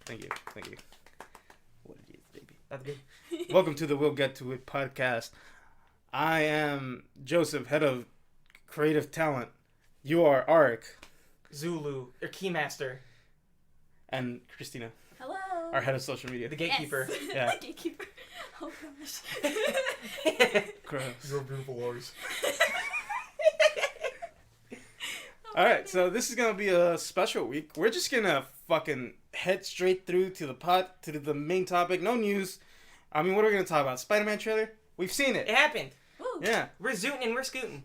Thank you. What it is, baby. That's good. Welcome to the We'll Get To It podcast. I am Joseph, head of creative talent. You are Arik. Zulu, your keymaster. And Christina. Hello. Our head of social media. The gatekeeper. Yes. Yeah. The gatekeeper. Oh gosh. Gross. Your beautiful eyes. Alright, so this is going to be a special week. We're just going to fucking head straight through to the main topic. No news. I mean, what are we going to talk about? Spider-Man trailer? We've seen it. It happened. Woo. Yeah. We're zooting and we're scooting.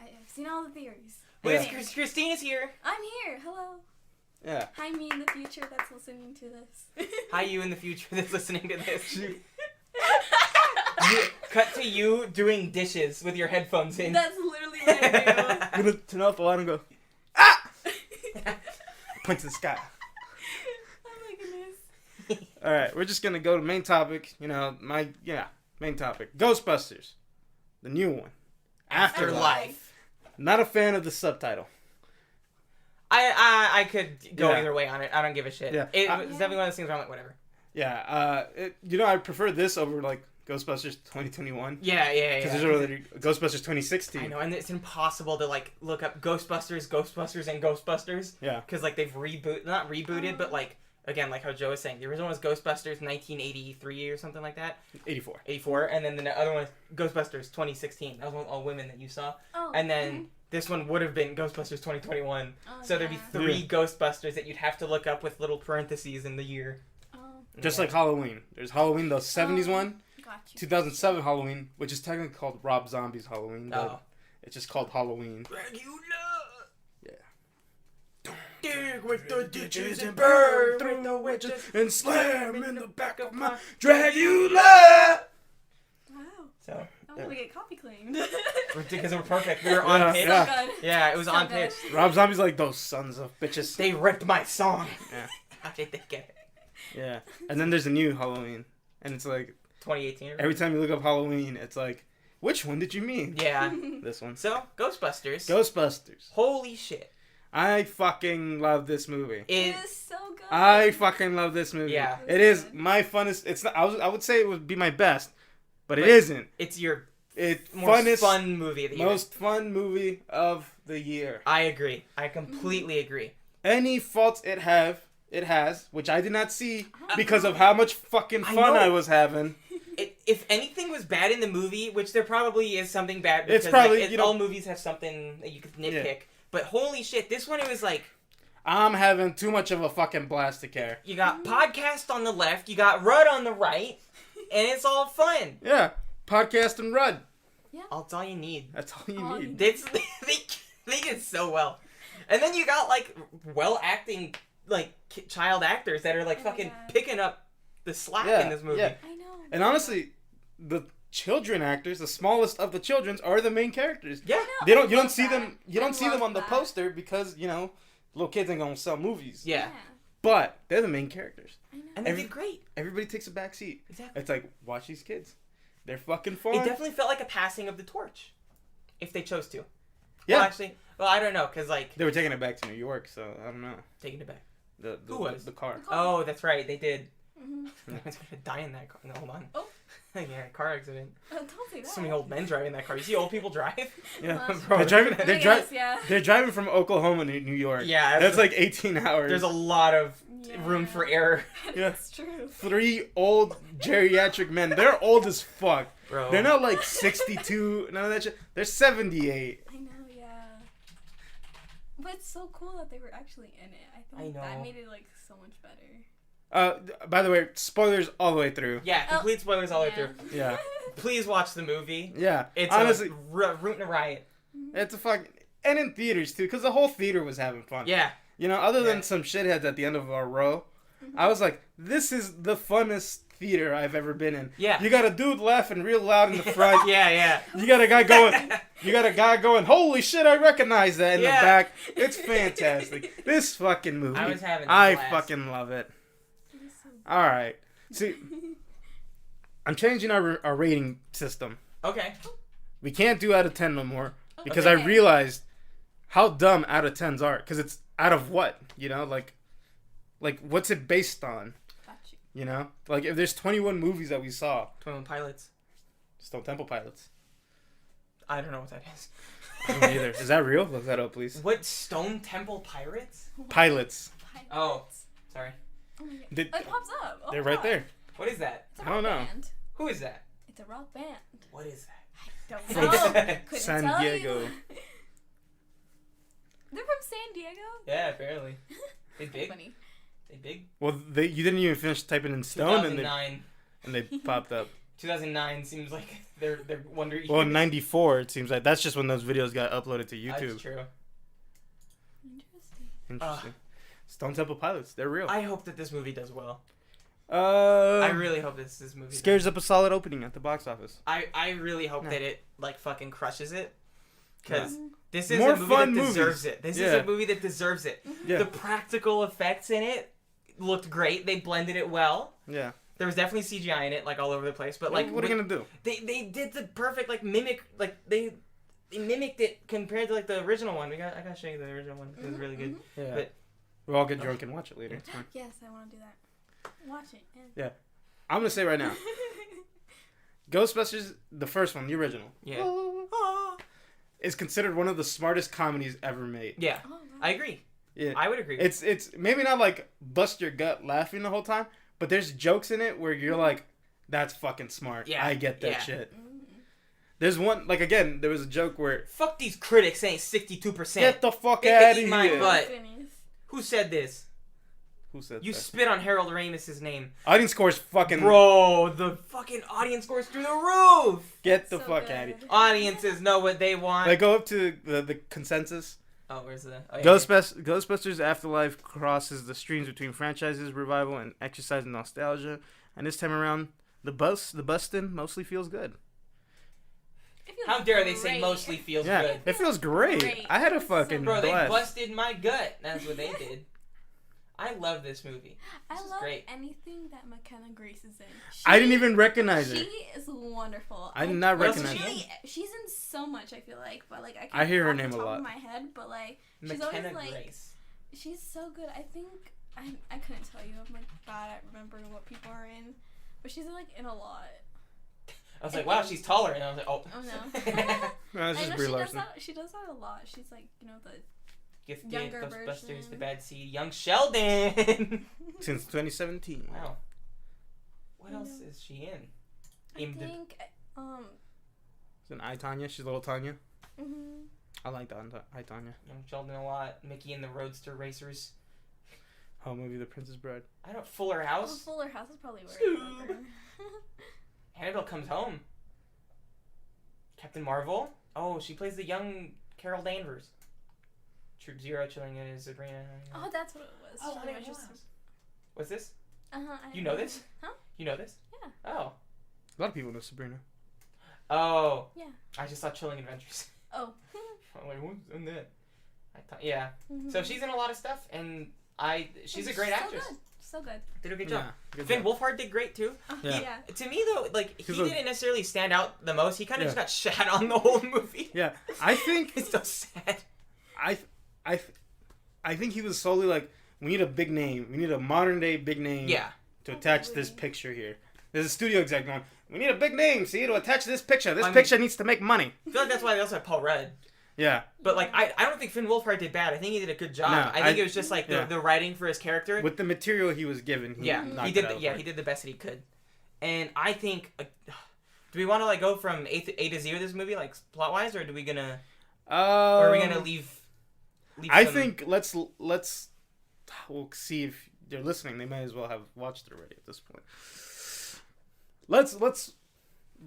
I've seen all the theories. Yeah. Christina's here. I'm here. Hello. Yeah. Hi, me in the future that's listening to this. Hi, you in the future that's listening to this. Cut to you doing dishes with your headphones in. That's literally what I do. I'm going to turn off the light and go, ah! Point to the sky. Oh my goodness. Alright, we're just going to go to main topic. Main topic. Ghostbusters. The new one. Afterlife. Not a fan of the subtitle. I could go Yeah. either way on it. I don't give a shit. Yeah. It's definitely one of those things where I'm like, whatever. Yeah, I prefer this over, like, Ghostbusters 2021. Yeah. Because there's already Ghostbusters 2016. I know, and it's impossible to, like, look up Ghostbusters, and Ghostbusters. Yeah. Because, like, they've not rebooted, but, like, again, like how Joe was saying, the original was Ghostbusters 1983 or something like that. 84. And then the other one is Ghostbusters 2016. That was all women that you saw. Oh. And then this one would have been Ghostbusters 2021. Oh, So there'd be yeah. 3 Ghostbusters that you'd have to look up with little parentheses in the year. Oh, Just Yeah. like Halloween. There's Halloween, the 70s one. got you. 2007 Halloween, which is technically called Rob Zombie's Halloween. But Oh. it's just called Halloween. Yeah. Dig with the ditches and burn burn with the witches. And slam in the back of my Dragula! Wow. So, I'm gonna get copy claimed. because we're perfect. We were on pitch. Yeah. So good. Yeah, it was So on good. pitch. Rob Zombie's like, those sons of bitches. They ripped my song. Yeah. How did they get it? Yeah. And then there's a new Halloween. And it's like, 2018. every time you look up Halloween, it's like, which one did you mean? Yeah. This one. So, Ghostbusters. Ghostbusters. Holy shit. I fucking love this movie. It is so good. I fucking love this movie. Yeah. It is my funnest. It's not. I would say it would be my best, but it isn't. It's your It's most fun movie of the year. most fun movie of the year. I agree. I completely agree. Any faults it has, which I did not see because of how much fucking I fun know. I was having. If anything was bad in the movie, which there probably is something bad, because It's probably, like, all movies have something that you could nitpick. Yeah. But holy shit, this one it was like I'm having too much of a fucking blast to care. you got podcast on the left, you got Rudd on the right, and it's all fun. Yeah, podcast and Rudd. That's all you need. That's all you All you need. need. They did so well, and then you got like well acting like child actors that are like Oh, fucking yeah. picking up the slack Yeah, in this movie. yeah. I know. And honestly, the children actors, the smallest of the childrens, are the main characters. Yeah. They don't. I You don't love see that. them. You don't I see them love on the that. poster because little kids ain't gonna sell movies. Yeah. But they're the main characters. I know. And they did great. Everybody takes a back seat. Exactly. It's like, watch these kids. They're fucking fun. It definitely felt like a passing of the torch, if they chose to. Yeah. Well, actually, I don't know, cause like They were taking it back to New York, so I don't know. taking it back. The Who was? the car? Oh, that's right, they did. Mhm. Someone's gonna die in that car. No, hold on. Oh. Yeah, car accident. Don't say that. So many old men driving that car. You see old people drive? Yeah. Well, Bro, They're driving. I They're guess, driving. yeah. They're driving from Oklahoma to New York. Yeah, That's like 18 hours. There's a lot of Yeah. room for error, Yeah. That's true. 3 old geriatric men. They're old as fuck. bro. They're not like 62. None of that shit. They're 78. I know, yeah. But it's so cool that they were actually in it. I think I that know. made it like so much better. By the way, spoilers all the way through. Yeah, complete spoilers all the way Yeah. through. Yeah. Please watch the movie. Yeah. It's honestly, rooting a riot. it's a fucking. And in theaters too, because the whole theater was having fun. Yeah. Other than Yeah. some shitheads at the end of our row, I was like, this is the funnest theater I've ever been in. Yeah. You got a dude laughing real loud in the front. yeah. You got a guy going, holy shit, I recognize that in the Yeah. back. It's fantastic. This fucking movie. I was having a I blast. fucking love it. It was so All right. See, I'm changing our rating system. Okay. We can't do out of 10 no more because Okay. I realized how dumb out of 10s are. Because it's out of what? Like, like what's it based on? Got you. You know, like if there's 21 movies that we saw, 21 Pilots. Stone Temple Pilots. I don't know what that is. I don't either. Is that real? Look that up, please. What, Stone Temple Pirates? Pilots. Oh, sorry. Oh my God. Did- It pops up. Oh They're my right God. there. What is that? It's a I don't rock know. Band. Who is that? It's a rock band. What is that? Don't From know. Couldn't San tell Diego. You. They're from San Diego. Yeah, apparently. They big? Funny. They big? Well, you didn't even finish typing in Stone, and 2009. they popped up. 2009 seems like they're Wonder Years. Well, 94. It seems like that's just when those videos got uploaded to YouTube. That's true. Interesting. Interesting. Stone Temple Pilots. They're real. I hope that this movie does well. I I really hope this movie scares up a solid opening at the box office. I really hope Yeah. that it like fucking crushes it. Because this is More a movie fun that movies. deserves it. This is Yeah. a movie that deserves it. Yeah. The practical effects in it looked great. They blended it well. Yeah. There was definitely CGI in it, like all over the place. But like, what are you gonna do? They did the perfect like mimic, like they mimicked it compared to like the original one. I gotta show you the original one. It was really good. Yeah. But- We'll all get drunk and watch it later. It's fine. Yes, I want to do that. Watch it. Yeah. I'm gonna say right now, Ghostbusters, the first one, the original, Yeah. is considered one of the smartest comedies ever made. Yeah. Oh, wow. I agree. Yeah. I would agree. It's maybe not like bust your gut laughing the whole time, but there's jokes in it where you're like, that's fucking smart. Yeah. I get that Yeah. shit. Mm. There's one, like again, there was a joke where, Fuck these critics saying 62%. get the fuck They can out of eat my here. butt. Oh, goodness. Who said this? Who said You that? spit on Harold Ramis's name. Audience scores fucking, Bro, the fucking audience scores through the roof. get the So fuck good. out of here. Audiences know what they want. They go up to the consensus. Oh, where's the... Oh, yeah. Ghostbusters Afterlife crosses the streams between franchises revival and exercising nostalgia, and this time around, the bustin' mostly feels good. It feels How dare they say great. mostly feels Yeah, good? it feels great. Great. I had a It's so fucking Bro, they blast. busted my gut. That's what they did. I love this movie. I This is love great. anything that McKenna Grace is in. I didn't even recognize She her. is wonderful. I did not What else is recognize she her. in? She's in so much. I feel like, but like I can't I hear her off the name a top lot. of my head, but like she's McKenna always like Grace. she's so good. I think I couldn't tell you. I'm like bad at remembering what people are in, but she's like in a lot. I was like, wow, she's taller. And I was like, oh. Oh no. That's I just know Brie she does Larson. that. She does that a lot. She's like the Gifted, Younger Ghostbusters, version. The Bad Seed, Young Sheldon. Since 2017. Wow. What I else know. is she in? I Aimed at- think She's an I, Tanya. She's little Tanya. mhm. I like that I, Tanya. Young Sheldon a lot. Mickey and the Roadster Racers. Home movie The Princess Bride. I don't. Fuller Oh, House. Fuller House is probably where I remember. Annabelle Comes Home. Captain Marvel. Oh, she plays the young Carol Danvers. Troop Zero, chilling in Sabrina. Oh, that's what it was. Oh, She I didn't was just- realize. What's this? Uh-huh, You know this? Huh? You know this? Yeah. Oh. A lot of people know Sabrina. Oh. Yeah. I just saw Chilling Adventures. Oh. I'm like, who's in that? Yeah. Mhm. So she's in a lot of stuff, and she's a And great so actress. Good. So good. Did a good job. Yeah, good Finn job. Wolfhard did great too. Oh, Yeah. yeah. To me though, like he He's a- didn't necessarily stand out the most. He kind of Yeah. just got shat on the whole movie. Yeah, I think It's so sad. I think he was solely like, we need a big name. We need a modern day big name. Yeah. To attach this picture here. There's a studio exec going, we need a big name, see, to attach this picture. This I mean- picture needs to make money. I feel like that's why they also had Paul Rudd. Yeah. But like I don't think Finn Wolfhard did bad. I think he did a good job. No, I think it was just like yeah. the writing for his character. With the material he was given, he Yeah, knocked he did. it out of the Yeah, park. he did the best that he could. And I think, do we want to like go from A to Z with this movie, like plot wise, or do we gonna, or are we gonna leave I some- think let's we'll see if they're listening. They might as well have watched it already at this point. Let's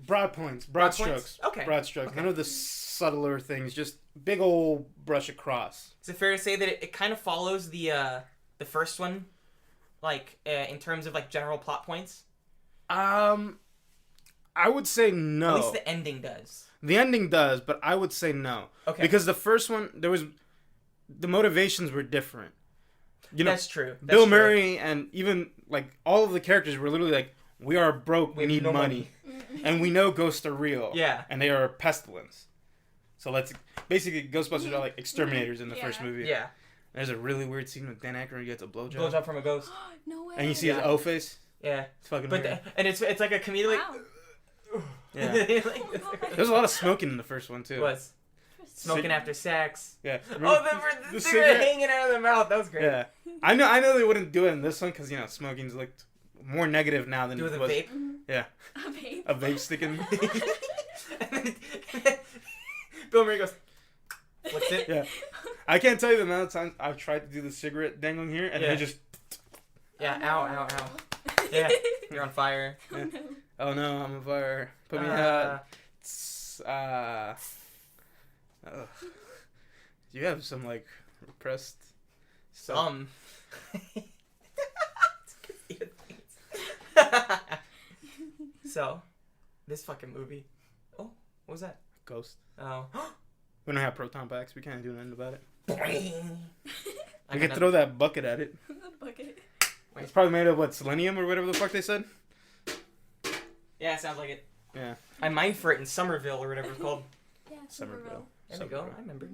broad points, broad strokes. Okay. Broad strokes. Okay. None of the subtler things. Just big old brush across. Is it fair to say that it kind of follows the first one, like in terms of like general plot points? I would say no. At least the ending does. The ending does, but I would say no. Okay. Because the first one, the motivations were different. You know, That's true. That's Bill true. Murray and even like all of the characters were literally like, we are broke, we have need no money. And we know ghosts are real. Yeah. And they are a pestilence. So basically Ghostbusters are like exterminators in the first movie. Yeah. There's a really weird scene with Dan Aykroyd. He gets a blowjob. Blowjob from a ghost. No way. And you see his O face. Yeah. It's fucking But weird. and it's like a comedic. Wow. Yeah. Like, There's a lot of smoking in the first one too. was smoking after sex. Yeah. Oh, the cigarette hanging out of the mouth. That was great. Yeah. I know they wouldn't do it in this one because smoking's like more negative now than Do it it with a was. vape. Yeah. A vape. A vape sticking. And then Bill Murray goes, "What's it?" Yeah. I can't tell you the amount of times I've tried to do the cigarette dangling here and Yeah. it just. Yeah. Ow. Yeah. You're on fire. Yeah. Oh no, I'm on fire. Put me out. You have some like repressed. Some. So, this fucking movie. Oh, what was that? Ghost. Oh. We don't have proton packs. We can't do nothing about it. I We could throw that bucket at it. The bucket. It's probably made of what, selenium or whatever the fuck they said. Yeah, sounds like it. Yeah. I mined for it in Somerville or whatever it's called. Yeah, Somerville. There we go. I remember.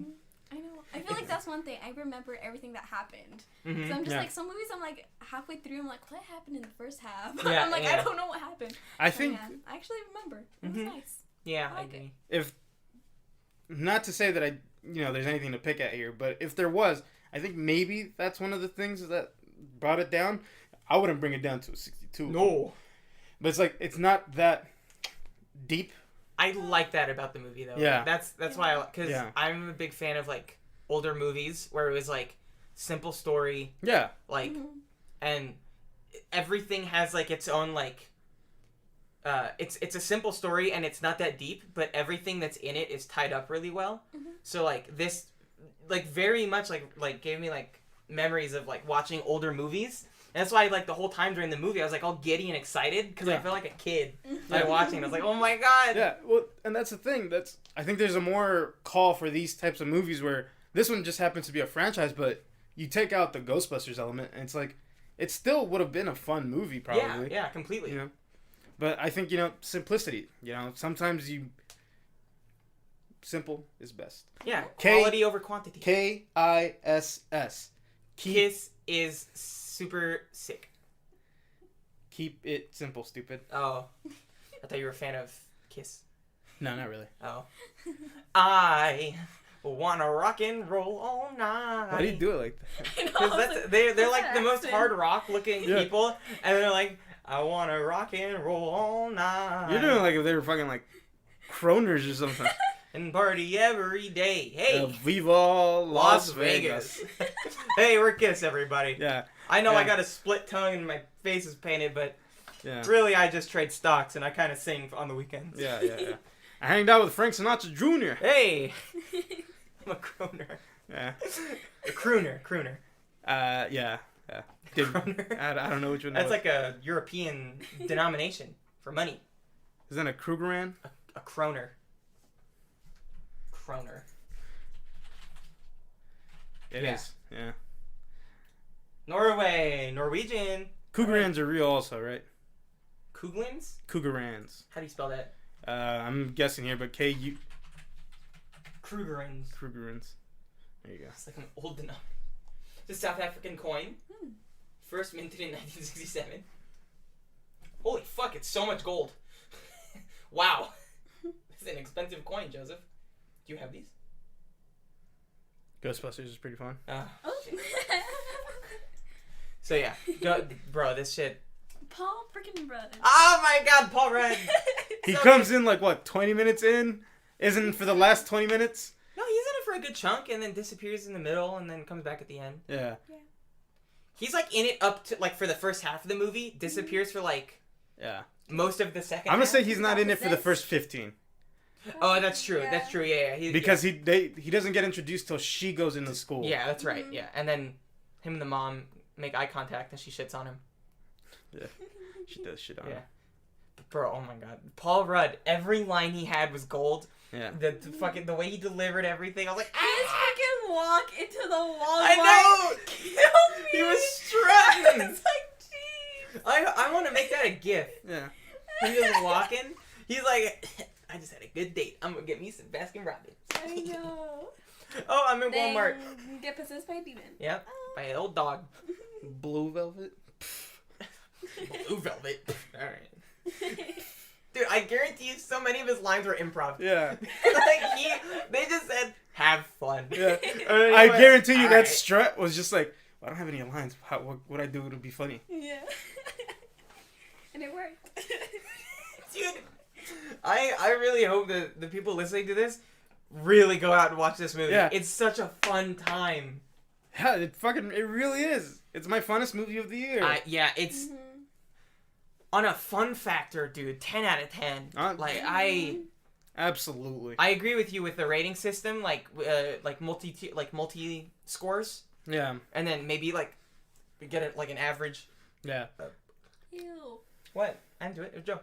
I know. I feel like that's one thing. I remember everything that happened. Mm-hmm. So I'm just Yeah. like, some movies I'm like, halfway through, I'm like, what happened in the first half? Yeah, I'm like, yeah. I don't know what happened. I But think yeah, I actually remember. It was Mhm. nice. Yeah, I I like agree. if, not to say that there's anything to pick at here, but if there was, I think maybe that's one of the things that brought it down. I wouldn't bring it down to a 62. No. But it's like, it's not that deep. I like that about the movie though. Yeah. That's why because Yeah. I'm a big fan of like older movies where it was like simple story, Yeah. like Mhm. and everything has like its own like it's a simple story and it's not that deep, but everything that's in it is tied up really well. Mhm. So like this like very much like gave me like memories of like watching older movies. And that's why like the whole time during the movie I was like all giddy and excited because I Yeah. felt like a kid Mhm. like watching. I was like, "Oh my god." Yeah, well, and that's the thing. I think there's a more call for these types of movies where this one just happens to be a franchise, but you take out the Ghostbusters element, and it's like it still would have been a fun movie, probably. Yeah, completely. You know, but I think simplicity. Sometimes simple is best. Yeah, K- quality over quantity. KISS. Kiss is super sick. Keep it simple, stupid. Oh, I thought you were a fan of Kiss. No, not really. Oh, I wanna rock and roll all night. Why do you do it like that? I know, I Because was that's like, they're what's like that the most accent? hard rock looking Yeah. people, and they're like, I wanna rock and roll all night. You're doing like if they were fucking like Kroners or something. and party every day. Hey, Viva Las Vegas. Hey, we're Kiss, everybody. Yeah, I know I Yeah. got a split tongue and my face is painted, but yeah. really I just trade stocks and I kind of sing on the weekends. Yeah. I hanged out with Frank Sinatra Jr. Hey, I'm a crooner. Yeah. A crooner. Yeah. Dude, Crooner. I don't know which one. That's that like a European denomination for money. was. Isn't that a Krugerrand? A kroner. Kroner. It Yeah. is. Yeah. Norway. Norwegian. Krugerrands are real also, right? Kuglins? Krugerrands. How do you spell that? I'm guessing here, but K-U... Krugerrands. Krugerrands. There you go. It's like an old denomination. It's a South African coin. Hmm. First minted in 1967. Holy fuck, it's so much gold. Wow. This is an expensive coin, Joseph. Do you have these? Ghostbusters is pretty fun. Oh. So yeah, bro, this shit. Paul freaking Rudd. Oh my god, Paul Rudd. He So comes in like, what, 20 minutes in? Isn't for the last 20 minutes? No, he's in it for a good chunk and then disappears in the middle and then comes back at the end. Yeah. He's like in it up to like for the first half of the movie, disappears for like Yeah. most of the second I'm gonna half. say he's not in it for the Possessed? first 15. Oh, that's true. Yeah. That's true. Yeah. Because he doesn't get introduced till she goes into school. Yeah, that's right. Mhm. Yeah, and then him and the mom make eye contact and she shits on him. She does shit on Yeah. him. But bro, oh my god, Paul Rudd. Every line he had was gold. Yeah. The way he delivered everything, I was like, His freaking walk into the wall. I know! Killed me. He was I strutting. was like, jeez. I want to make that a gif. Yeah. He was walking. He's like, I just had a good date. I'm gonna get me some Baskin Robbins. I know. Oh, I'm in Walmart. Then get possessed by a demon. Yep, by an old dog. Blue velvet. Blue velvet. All right. Dude, I guarantee you, so many of his lines were improv. Yeah. They just said, "Have fun." Yeah. Or I guarantee you all that right. strut was just like, I don't have any lines. What would I do to be funny? Yeah. And it worked. Dude, I really hope that the people listening to this really go out and watch this movie. Yeah. It's such a fun time. Yeah, it really is. It's my funnest movie of the year. Yeah, it's on a fun factor, dude. 10 out of 10. Absolutely. I agree with you with the rating system, like multi scores, Yeah. and then maybe get it like an average. Yeah. Ew. What? I'm doing it, Joe.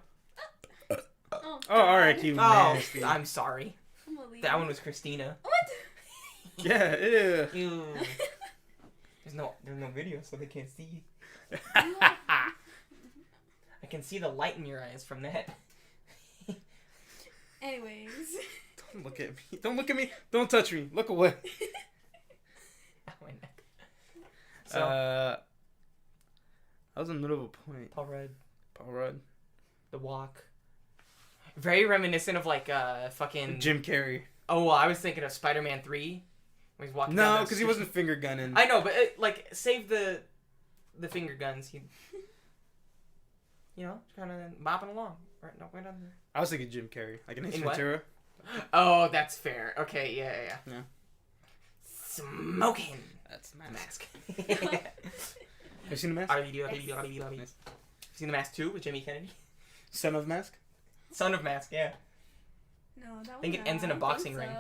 Oh, all right, you nasty. Oh, I'm sorry. I'm gonna leave. That one was Christina. What? Yeah. Ew. Ew. There's no video, so they can't see. Ah. I can see the light in your eyes from that. Anyways. Don't look at me. Don't look at me. Don't touch me. Look away. My neck. So, I was in the middle of a point. Paul Rudd. The Walk. Very reminiscent of fucking Jim Carrey. Oh, well, I was thinking of Spider-Man 3. When he's walking. No, because he wasn't finger gunning. I know, but save the finger guns. He, kind of bopping along. Right? No, wait on. I was thinking Jim Carrey, like an Ace In what? Ventura. Oh, that's fair. Okay, yeah. Smoking. That's Mask. Have you seen the Mask? Nice. Seen the Mask 2 with Jimmy Kennedy? Son of Mask. Son of Mask, yeah. No, that I think one, it ends in a I don't boxing think ring.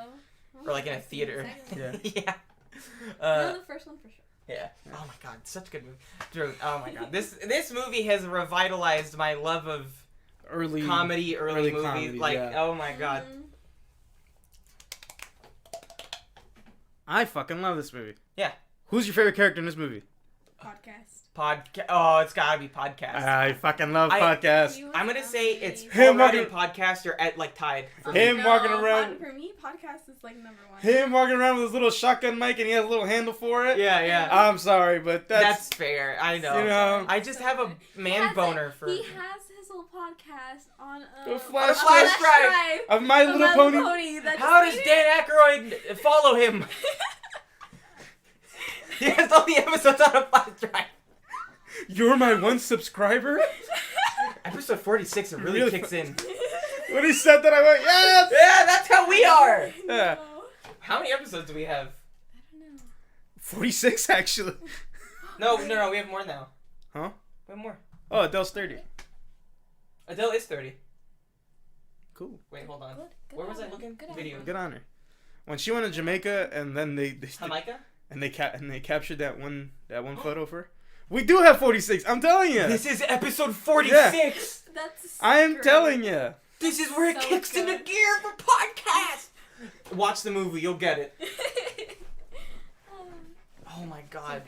so. Or like in a theater. Yeah. Yeah. No, the first one for sure. Yeah. Oh my god, such a good movie. Dude, oh my god. This movie has revitalized my love of early movies. comedy, Like, yeah. oh my god. I fucking love this movie. Yeah. Who's your favorite character in this movie? Podcast. Oh, it's gotta be podcast. I fucking love podcasts. I'm gonna say it's Him Paul Rudd and walking- podcast are at tied. For me. Him walking around- For me, podcast is number one. Him walking around with his little shotgun mic and he has a little handle for it. Yeah. I'm sorry, but That's fair. I know. You know. I just have a man boner for. He has his little podcast on A a flash drive. of My Little Pony. How does Dan Aykroyd follow him? He has all the episodes on a flash drive. You're my one subscriber? Episode 46, it really kicks in. When he said that, I went, yes! Yeah, that's how we are. Yeah. How many episodes do we have? I don't know. 46, actually. No, we have more now. Huh? We have more. Oh, Adele's 30. Adele is 30. Cool. Wait, hold on. Good Where was on I her. looking? Good on Video. her. Good on her. When she went to Jamaica and then they Jamaica? and they captured that one photo of her. We do have 46. I'm telling you. This is episode 46. That's I am great. telling you. This is where it So kicks into good. gear for podcast. Watch the movie, you'll get it. Oh my god.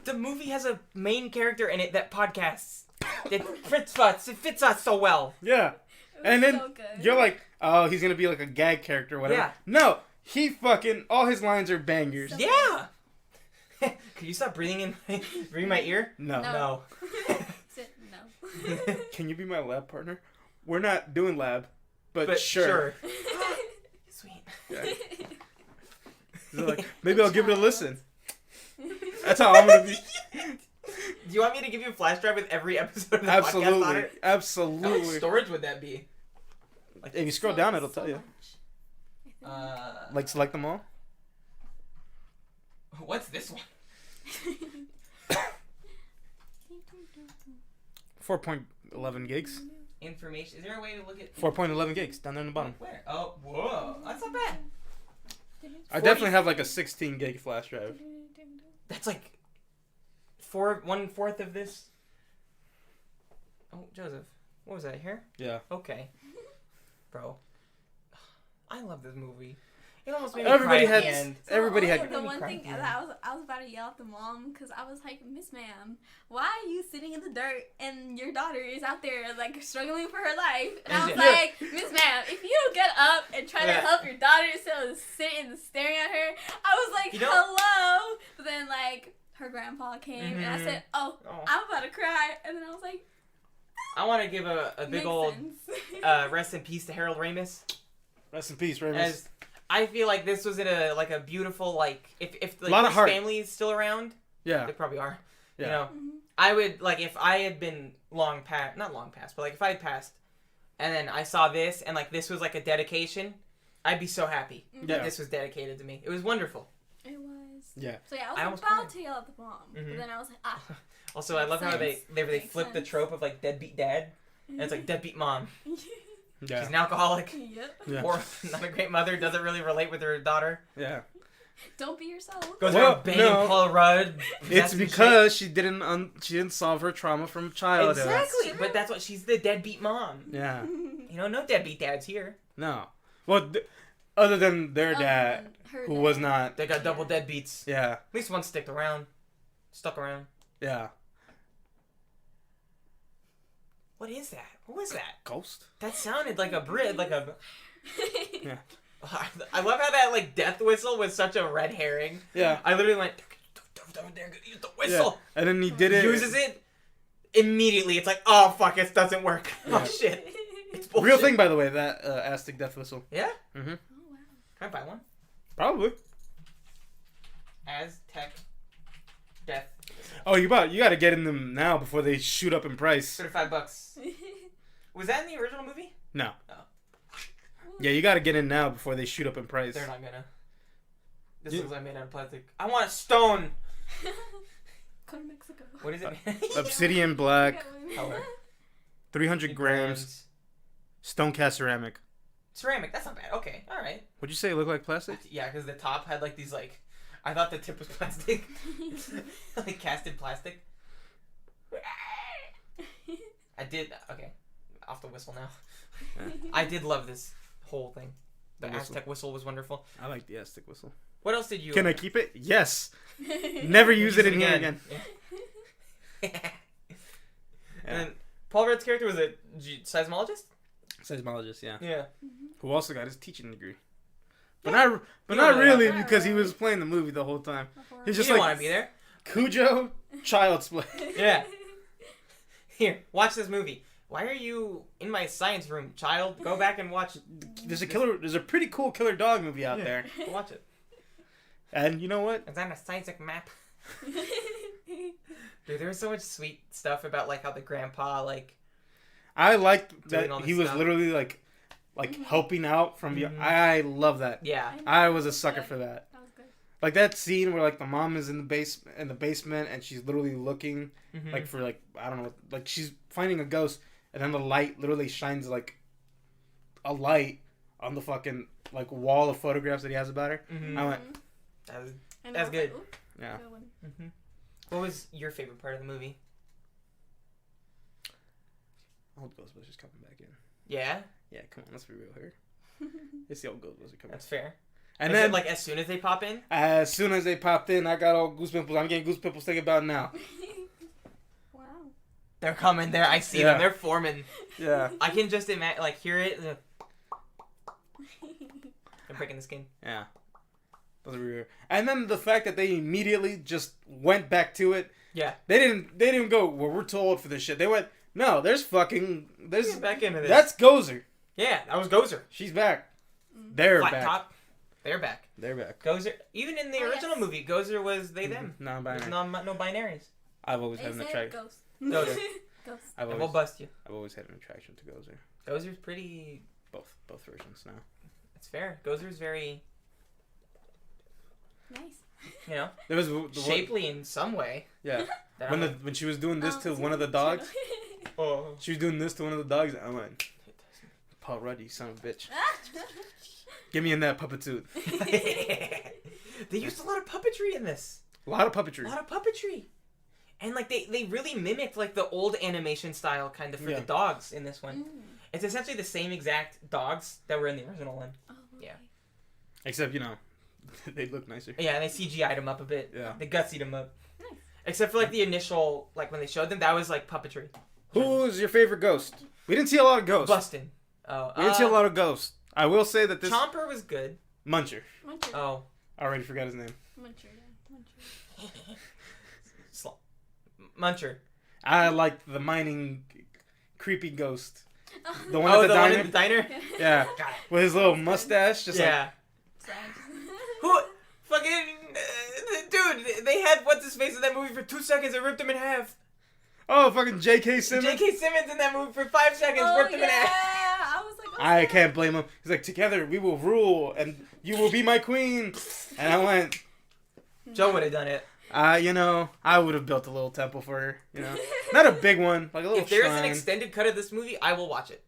So The movie has a main character in it that podcasts. It fits us so well. Yeah. It was And then so good. you're like, oh, he's gonna be like a gag character or whatever. Yeah. No, he fucking all his lines are bangers. So- Yeah. Could you stop breathing in my ear? No. No. Sit, no. Can you be my lab partner? We're not doing lab, but sure. Sweet. Yeah. They're like, maybe I'll give it a listen. That's how I'm gonna be. Do you want me to give you a flash drive with every episode of the podcast on Absolutely, it? How much absolutely. storage would that be? Like, if you scroll down, it'll tell you. much. Select them all. What's this one? 4.11 gigs. Information. Is there a way to look at 4.11 gigs down there in the bottom. Where? Oh, whoa. That's not bad. I definitely have like a 16 gig flash drive. That's like 1/4 of this. Oh, Joseph. What was that here? Yeah. Okay. Bro. I love this movie. It almost made me Everybody cry at had- the end. everybody had- The one thing that I was about to yell at the mom because I was like, Miss Ma'am, why are you sitting in the dirt and your daughter is out there like struggling for her life? And I was Yeah. like, Miss Ma'am, if you don't get up and try to help your daughter instead of sitting and staring at her, I was like, hello. But then like her grandpa came and I said, oh, I'm about to cry, and then I was like, I want to give a big makes old sense. rest in peace to Harold Ramis. Rest in peace, Ramus. As I feel like this was in a beautiful, like, if like, lot of his heart. family is still around, Yeah. they probably are. Yeah. You know, I would, like, if I had been not long past, but like if I had passed, and then I saw this, and like this was like a dedication, I'd be so happy. Yeah. That this was dedicated to me. It was wonderful. It was. Yeah. So yeah, I I was almost about cried. to yell at the mom, but then I was like, ah. Also, I love how they Makes flip the sense. trope of like deadbeat dad, and it's like deadbeat mom. Yeah. She's an alcoholic. Yep. Yeah. Or not a great mother, doesn't really relate with her daughter. Yeah. Don't be yourself. Goes Well, around banging no. Paul Rudd. It's because she didn't solve her trauma from childhood. Exactly, but that's what she's the deadbeat mom. Yeah. You know, no deadbeat dads here. No. Well, other than their dad, Her who dad. was not. They got double deadbeats. Yeah. At least one stuck around. Yeah. What is that? What was that? Ghost. That sounded like a Brit, like a. Yeah. I love how that like death whistle was such a red herring. Yeah. I literally went. Use the whistle. Yeah. And then he did it. Uses it immediately. It's like, oh fuck, it doesn't work. Yeah. Oh shit. It's bullshit. Real thing, by the way, that Aztec death whistle. Yeah. Mm-hmm. Oh wow. Can I buy one? Probably. Aztec death. Oh, you got to get in them now before they shoot up in price. $35. Was that in the original movie? No. Oh. Yeah, you got to get in now before they shoot up in price. They're not gonna. This looks like made out of plastic. I want a stone. Go to Mexico. What is it? Obsidian black, Color. 300 grams, stone cast ceramic. Ceramic. That's not bad. Okay. All right. Would you say it looked like plastic? Yeah, because the top had like these like. I thought the tip was plastic. Like casted plastic. I did. Okay. Off the whistle now. I did love this whole thing. The The whistle. Aztec whistle was wonderful. I like the Aztec whistle. What else did you? Can I keep it? Yes. Never use it in here again. Yeah. And then Paul Rudd's character was a seismologist. Seismologist, yeah. Yeah. Who also got his teaching degree. But Yeah. not You not don't really know. because he was playing the movie the whole time. He's You just didn't like want to be there. Cujo, Child's Play. Yeah. Here, watch this movie. Why are you in my science room, child? Go back and watch. There's a pretty cool killer dog movie out there. Go watch it. And you know what? Is that a scientific map? Dude, there was so much sweet stuff about like how the grandpa like. I liked Doing that all this he was stuff. literally like helping out from the. I love that. Yeah. I was a sucker for that. That was good. Like that scene where like the mom is in the basement and she's literally looking Mhm. like for like I don't know, like she's finding a ghost and then the light literally shines like a light on the fucking like wall of photographs that he has about her. Mhm. I went, That was, And That's I was like, good. "Ooh, yeah. good one." mm-hmm. What was your favorite part of the movie? Old Ghostbusters coming back in. Yeah, Yeah, come on, let's be real here. It's the old Ghostbusters coming. that's fair. And Is then it, like as soon as they pop in. as soon as they popped in, I got all goose pimples. I'm getting goose pimples thinking about it now. Wow. They're coming. There, I see Yeah. them. They're forming. Yeah. I can just imagine, like, hear it. I'm breaking the skin. Yeah. Those are weird. And then the fact that they immediately just went back to it. Yeah. They didn't go, well, we're too old for this shit. They went, no, there's Get back into this. that's Gozer. Yeah, that was Gozer. She's back. They're Flat back. top. They're back. They're back. Gozer. Even in the Oh, original yes. movie, Gozer was they them. Non-binary. There's no binaries. I've always They had an said attraction. ghost. Gozer. Ghost. I've And we'll always, bust you. I've always had an attraction to Gozer. Gozer's pretty. Both versions now. It's fair. Gozer's very, Nice. you know, There was the one, shapely in some way. yeah. That When she was doing this to so one of the dogs, Oh. she was doing this to one of the dogs. I went, Paul Rudd, you son of a bitch. Get me in that puppet suit. They used a lot of puppetry in this. A lot of puppetry. A lot of puppetry. And like they really mimicked like the old animation style kind of for Yeah. the dogs in this one. Mm. It's essentially the same exact dogs that were in the original one. Oh, Yeah. okay. Except, they look nicer. Yeah, and they CGI'd him up a bit. Yeah. They gutsied him up. Nice. Except for like the initial, like when they showed them, that was like puppetry. Who's your favorite ghost? We didn't see a lot of ghosts. Bustin'. Oh. We didn't see a lot of ghosts. I will say that this... Chomper was good. Muncher. Oh. I already forgot his name. Muncher. I like the mining creepy ghost. The one Oh, at the diner. one in the diner? Yeah. With his little mustache. Just yeah. Who? Fucking... dude, they had what's-his-face in that movie for 2 seconds and ripped him in half. Oh, fucking J.K. Simmons. J.K. Simmons in that movie for 5 seconds, ripped him in half. I was like, I can't blame him. He's like, together we will rule, and you will be my queen. And I went... Joe would have done it. I would have built a little temple for her, Not a big one, like a little If there's shrine. an extended cut of this movie, I will watch it.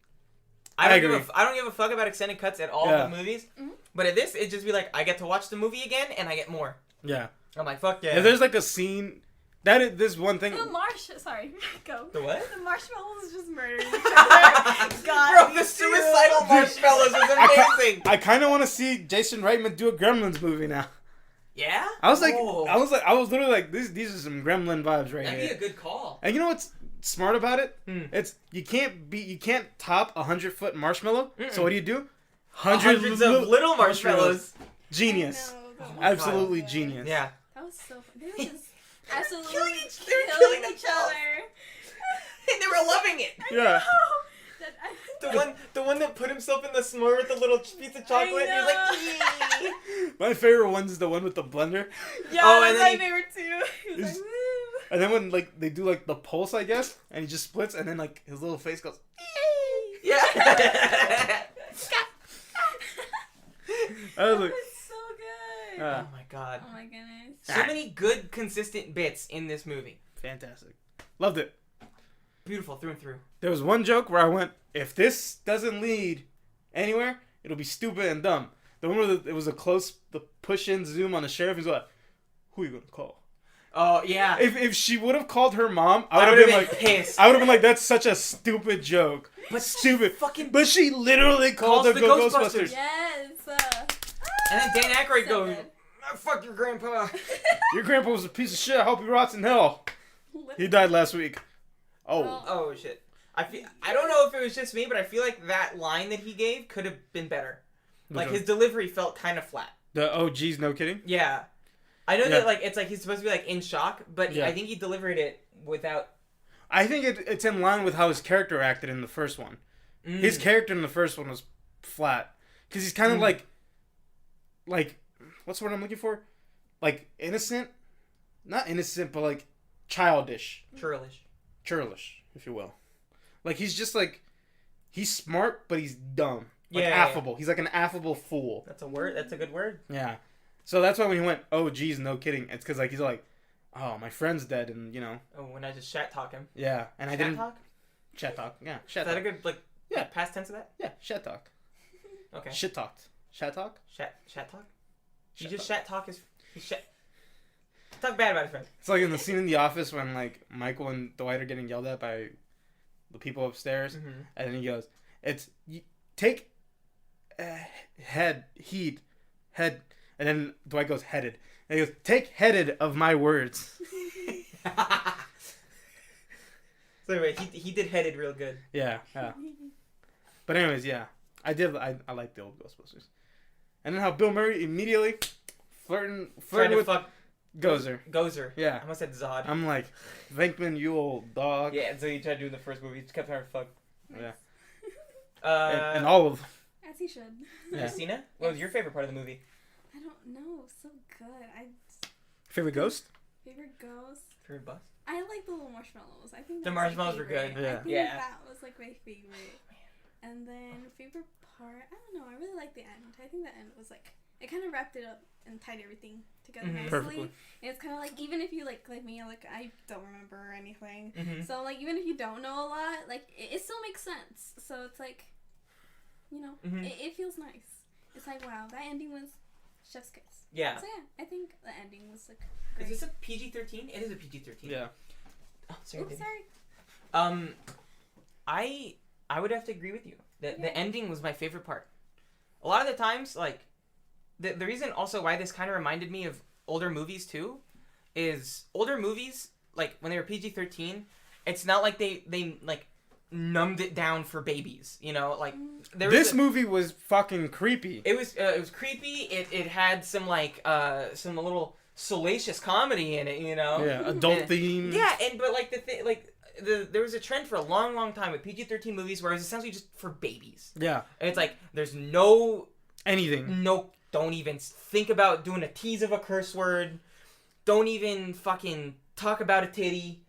I agree. I don't give a fuck about extended cuts at all of the movies. Mm-hmm. But at this, it'd just be like, I get to watch the movie again, and I get more. Yeah. I'm like, fuck yeah. If there's like a scene... This one thing... Sorry, go. The what? The marshmallows just murdering each other. God, bro, the suicidal marshmallows is amazing. I kind of want to see Jason Reitman do a Gremlins movie now. Yeah? I was literally like, these are some Gremlin vibes right here. That'd be a good call. And you know what's smart about it? It's you can't top 100-foot marshmallow. So what do? Hundreds of little marshmallows. Genius. Oh Absolutely genius. Yeah. That was so fun. They were just absolutely killing each other. And they were loving it. Yeah. The one that put himself in the s'more with the little piece of chocolate. And he's like, yee. My favorite one's the one with the blender. Yeah, and that's my favorite too. He's like, woo. And then when like they do like the pulse, I guess, and he just splits, and then like his little face goes. Yeah. That was like, so good. Oh my god. Oh my goodness. So many good, consistent bits in this movie. Fantastic. Loved it. Beautiful through and through. There was one joke where I went, if this doesn't lead anywhere, it'll be stupid and dumb. The one where it was the push-in zoom on the sheriff. He's like, who are you going to call? Oh, yeah. If she would have called her mom, I would have been like, pissed. I would have been like, that's such a stupid joke. But stupid. But she literally called the Ghostbusters. Yes. And then Dan Aykroyd goes, oh, fuck your grandpa. Your grandpa was a piece of shit. I hope he rots in hell. He died last week. Oh shit. I don't know if it was just me, but I feel like that line that he gave could have been better. Like his delivery felt kind of flat. Oh geez, no kidding? Yeah. I know that like it's like he's supposed to be like in shock, but I think he delivered it without. I think it's in line with how his character acted in the first one. His character in the first one was flat because he's kind of like what's the word I'm looking for? Like innocent, not innocent, but like childish, churlish, if you will. Like he's just like he's smart, but he's dumb. Like affable. Yeah. He's like an affable fool. That's a word. That's a good word. Yeah. So that's why when he went, oh geez, no kidding, it's because like he's like, oh my friend's dead, and Oh, when I just shat talk him. Yeah, and I didn't. Chat talk. Yeah. Is that a good past tense of that? Yeah. Shat talk. Okay. Shit talked. Shat talk. Shat talk. You just shat talk his. Talk bad about his friend. It's like in the scene in The Office when like Michael and Dwight are getting yelled at by the people upstairs, and then he goes, take heed, and then Dwight goes headed, and he goes, take headed of my words. So anyway, he did headed real good. Yeah. But anyways, yeah, I like the old Ghostbusters, and then how Bill Murray immediately flirting with fuck Gozer. Yeah. I almost said Zod. I'm like, Venkman, you old dog. Yeah, and so he tried to do in the first movie. He just kept trying to fuck. Yeah. And all of them. As he should. Yeah. Christina, what was your favorite part of the movie? I don't know. So good. Favorite ghost? Favorite ghost? Favorite bus? I like the little marshmallows. I think the marshmallows were good. Yeah. I think that was like my favorite. And then favorite part, I don't know. I really like the end. I think the end was like it kind of wrapped it up and tied everything together nicely. Perfectly. And it's kind of like even if you like me, like I don't remember anything. Mm-hmm. So like even if you don't know a lot, like it still makes sense. So it's like, it feels nice. It's like wow, that ending was chef's kiss. Yeah. So yeah, I think the ending was like. Great. Is this a PG-13? It is a PG-13. Yeah. Oh, sorry. Oops, sorry. I would have to agree with you. The ending was my favorite part. A lot of the times, like, the reason also why this kind of reminded me of older movies too, is older movies like when they were PG-13, it's not like they like numbed it down for babies, you know, like this movie was fucking creepy. It was creepy. It had some like some little salacious comedy in it, you know. Yeah, adult themes. Yeah, but like there was a trend for a long time with PG-13 movies where it was essentially just for babies. Yeah. And it's like there's no anything. No, don't even think about doing a tease of a curse word. Don't even fucking talk about a titty.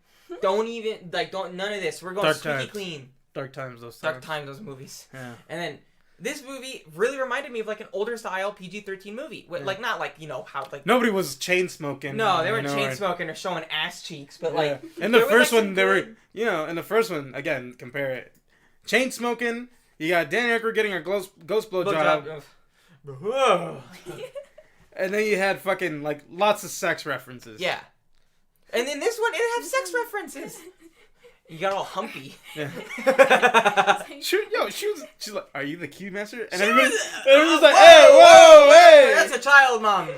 Don't even none of this. We're going squeaky clean. Dark times those movies. Yeah. And then this movie really reminded me of like an older style PG-13 movie. Yeah. Like not like, you know, how like nobody was chain smoking. No, they weren't chain smoking or showing ass cheeks, but like in the first one they were, you know, in the first one again, compare it. Chain smoking, you got Dan Aykroyd getting a ghost blow job. And then you had fucking like lots of sex references. Yeah. And then this one, it had sex references. You got all humpy. Yeah. She's like, "Are you the cue master?" And everybody's like, "Hey, whoa, hey!" That's a child, mom.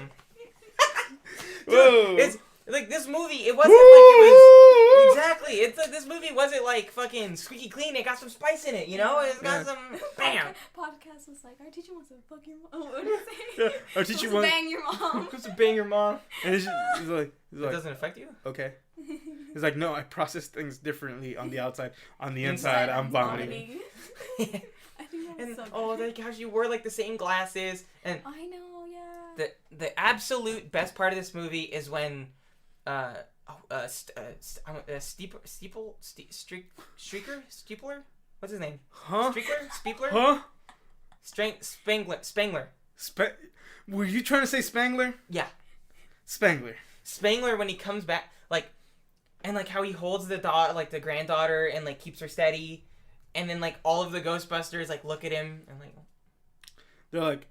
Whoa. It's like this movie. It wasn't like it was exactly. It's like this movie wasn't like fucking squeaky clean. It got some spice in it, you know. It's got some bam. Podcast was like, our teacher wants to fuck your mom. What did you say? Yeah, our teacher wants to bang your mom. Wants to bang your mom. And he's like, it doesn't affect you. Okay. He's like, no, I process things differently on the outside. On the inside, I'm vomiting. I think that was so good. Like how she wore like the same glasses, and I know, yeah. The absolute best part of this movie is when Steepler? What's his name? Huh? Steepler? Huh? Spangler. Were you trying to say Spangler? Yeah. Spangler, when he comes back, like, and like how he holds the granddaughter and like keeps her steady, and then like all of the Ghostbusters like look at him and like they're like,